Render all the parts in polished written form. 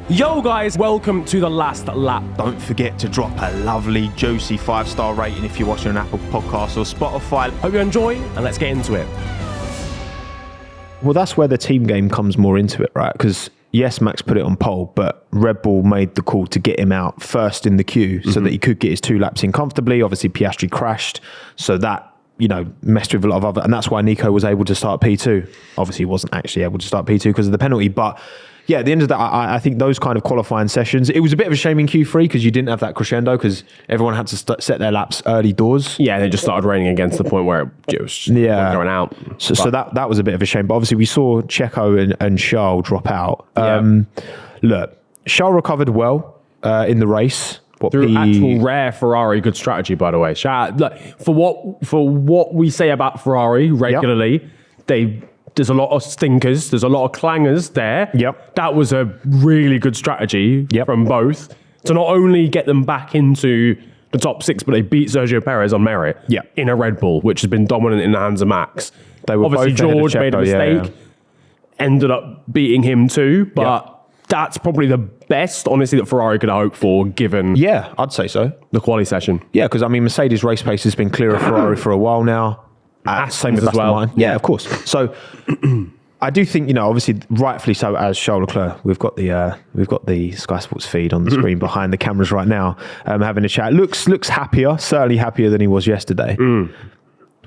Yo guys, welcome to the last lap. Don't forget to drop a lovely, juicy 5-star rating if you're watching on Apple Podcasts or Spotify. Hope you enjoy, and let's get into it. Well, that's where the team game comes more into it, right? Because yes, Max put it on pole, but Red Bull made the call to get him out first in the queue so that he could get his 2 laps in comfortably. Obviously, Piastri crashed, so that, messed with a lot of other... And that's why Nico was able to start P2. Obviously, he wasn't actually able to start P2 because of the penalty, but... Yeah, at the end of that, I think those kind of qualifying sessions, it was a bit of a shame in Q3 because you didn't have that crescendo because everyone had to set their laps early doors. Yeah, they just started raining again to the point where it was just going out. So that was a bit of a shame. But obviously we saw Checo and Charles drop out. Look, Charles recovered well in the race. Through actual rare Ferrari good strategy, by the way. For what we say about Ferrari regularly, there's a lot of stinkers. There's a lot of clangers there. Yep. That was a really good strategy from both to not only get them back into the top 6, but they beat Sergio Perez on merit in a Red Bull, which has been dominant in the hands of Max. They were obviously George made a mistake, ended up beating him too, but that's probably the best, honestly, that Ferrari could hope for, given I'd say so. The quali session. Yeah, because Mercedes race pace has been clear of Ferrari for a while now. Same with Aston Martin. Yeah, of course. So I do think, obviously, rightfully so, as Charles Leclerc, we've got the Sky Sports feed on the screen behind the cameras right now, having a chat. Looks happier, certainly happier than he was yesterday.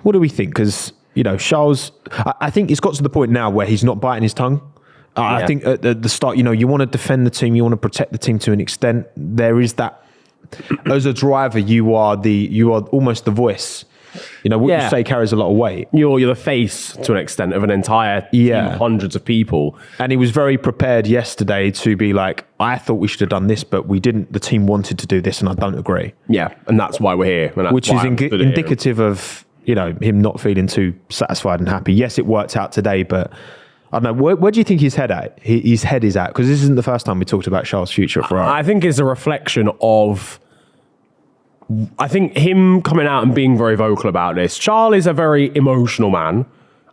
What do we think? Because Charles, I think it's got to the point now where he's not biting his tongue. I think at the start, you want to defend the team, you want to protect the team to an extent. There is that. As a driver, you are almost the voice. What you say carries a lot of weight. You're the face, to an extent, of an entire team, hundreds of people. And he was very prepared yesterday to be like, I thought we should have done this, but we didn't. The team wanted to do this, and I don't agree. Yeah, and that's why we're here. Which is indicative of, him not feeling too satisfied and happy. Yes, it worked out today, but... I don't know, where do you think his head is at? Because this isn't the first time we talked about Charles' future at Ferrari. I think it's a reflection of... I think him coming out and being very vocal about this. Charles is a very emotional man.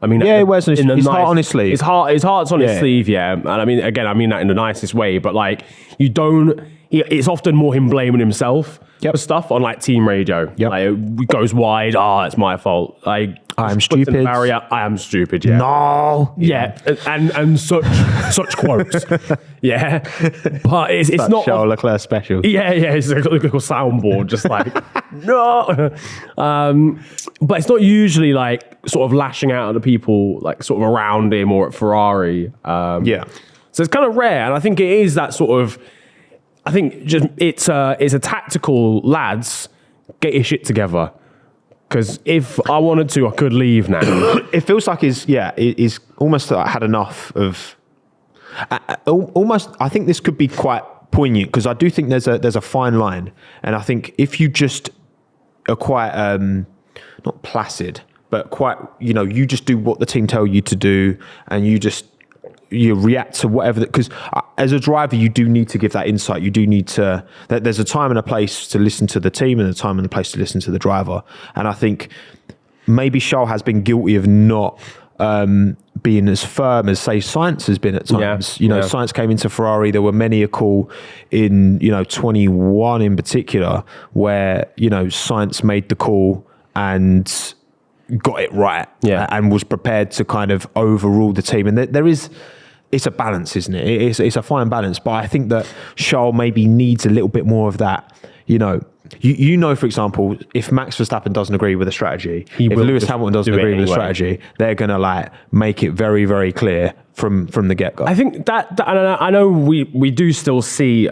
I mean, he wears his heart on his sleeve. His heart's on his sleeve, And I mean, again, I mean that in the nicest way. But like, it's often more him blaming himself for stuff on like team radio. Like, it goes wide. It's my fault. Like, I'm stupid. Barrier. I am stupid. No. And such quotes. But it's not Charles Leclerc special. It's a little soundboard, just like no. But it's not usually like sort of lashing out at the people like sort of around him or at Ferrari. So it's kind of rare, and I think it is that sort of. I think just it's a tactical, lads, get your shit together. Because if I wanted to, I could leave now. It feels like he's almost had enough of. Almost, I think this could be quite poignant because I do think there's a fine line, and I think if you just are quite not placid, but quite you just do what the team tell you to do, and you react to whatever, because as a driver, you do need to give that insight. You do need to, there's a time and a place to listen to the team and a time and a place to listen to the driver. And I think maybe Charles has been guilty of not being as firm as, say, Sainz has been at times. Sainz came into Ferrari. There were many a call in, 21 in particular, where, Sainz made the call and got it right and was prepared to kind of overrule the team. And it's a balance, isn't it? It's a fine balance. But I think that Charles maybe needs a little bit more of that. For example, if Max Verstappen doesn't agree with the strategy, if Lewis Hamilton doesn't agree with the strategy, they're going to like make it very, very clear from the get-go. I think that I know we do still see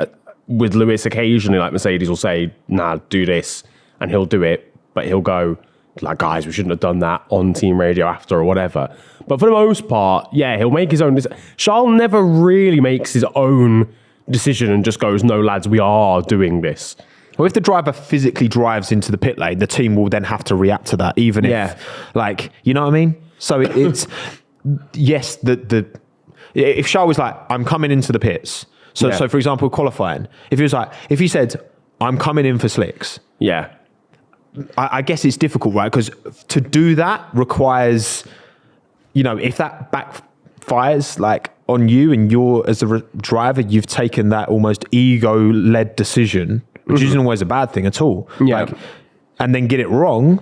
with Lewis occasionally, like Mercedes will say, nah, do this, and he'll do it, but he'll go, like, guys, we shouldn't have done that on team radio after or whatever. But for the most part, he'll make his own decision. Charles never really makes his own decision and just goes, no, lads, we are doing this. Well, if the driver physically drives into the pit lane, the team will then have to react to that, even if, like, you know what I mean? So it's, yes, if Charles was like, I'm coming into the pits. So for example, qualifying, if he said, I'm coming in for slicks. Yeah. I guess it's difficult, right? Because to do that requires, if that back fires like on you, and you're as a driver, you've taken that almost ego-led decision, which isn't always a bad thing at all. Yeah. Like, and then get it wrong,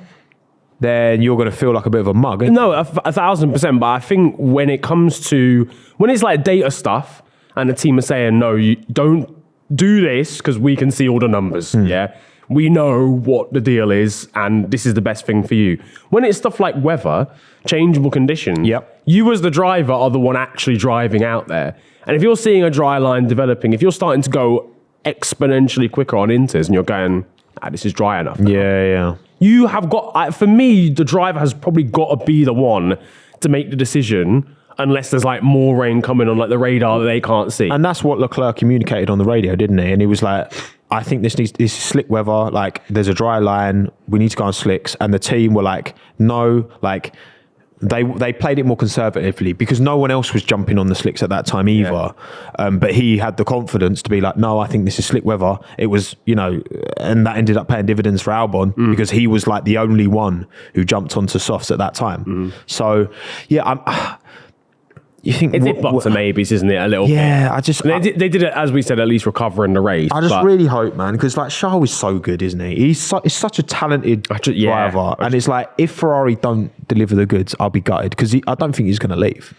then you're going to feel like a bit of a mug. No, 1,000%. But I think when it's like data stuff and the team are saying, no, you don't do this because we can see all the numbers. Yeah. We know what the deal is and this is the best thing for you. When it's stuff like weather, changeable conditions, you as the driver are the one actually driving out there. And if you're seeing a dry line developing, if you're starting to go exponentially quicker on inters and you're going, this is dry enough now. Yeah. You have got, for me, the driver has probably got to be the one to make the decision unless there's like more rain coming on like the radar that they can't see. And that's what Leclerc communicated on the radio, didn't he? And he was like, I think this is slick weather. Like there's a dry line. We need to go on slicks. And the team were like, no, like they played it more conservatively because no one else was jumping on the slicks at that time either. Yeah. But he had the confidence to be like, no, I think this is slick weather. It was, and that ended up paying dividends for Albon because he was like the only one who jumped onto softs at that time. So, yeah, you think it's lots of maybes, isn't it? A little bit. Yeah, they did it, as we said, at least recover in the race. I just really hope, man, because like Charles is so good, isn't he? He's such a talented driver, and it's like if Ferrari don't deliver the goods, I'll be gutted because I don't think he's going to leave.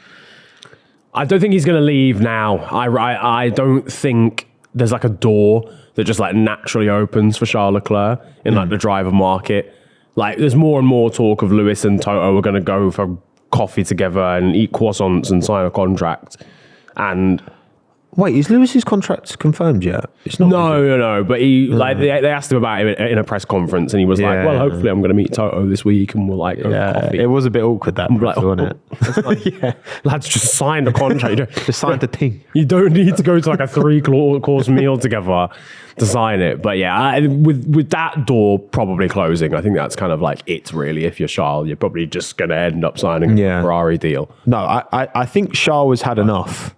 I don't think he's going to leave now. I don't think there's like a door that just like naturally opens for Charles Leclerc in like the driver market. Like there's more and more talk of Lewis and Toto are going to go for coffee together and eat croissants and sign a contract. And wait, is Lewis's contract confirmed yet? It's not. No. But he like they asked him about it in a press conference, and he was like, "Well, hopefully, I'm going to meet Toto this week, and we'll like go for coffee." It was a bit awkward that, wasn't it? Lads, just signed a contract. Just signed a thing. You don't need to go to like a 3-course meal together to sign it. But yeah, with that door probably closing, I think that's kind of like it really. If you're Charles, you're probably just going to end up signing a Ferrari deal. No, I think Charles has had enough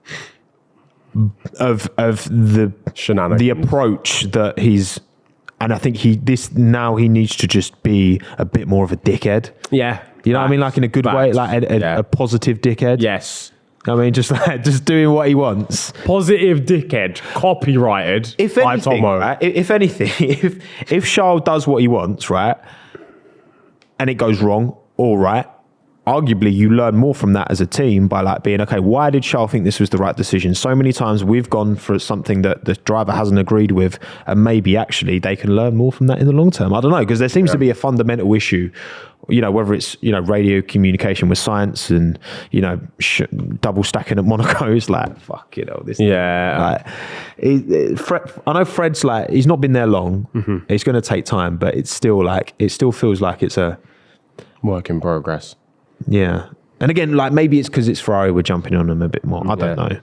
of the shenanigans, the approach that he's, and I think he needs to just be a bit more of a dickhead. Yeah, you know what I mean, like in a good way, like a positive dickhead. Yes. I mean, just doing what he wants. Positive dickhead, copyrighted by Tommo. Right, if anything, if Charles does what he wants, right, and it goes wrong, all right, arguably you learn more from that as a team by like being, okay, why did Charles think this was the right decision? So many times we've gone for something that the driver hasn't agreed with, and maybe actually they can learn more from that in the long term. I don't know, because there seems to be a fundamental issue, whether it's, radio communication with science and, double stacking at Monaco is like, fuck, this. Yeah. I know Fred's like, he's not been there long. Mm-hmm. It's going to take time, but it's still like, it still feels like it's a work in progress. Yeah. And again, like maybe it's because it's Ferrari, we're jumping on them a bit more. I don't know.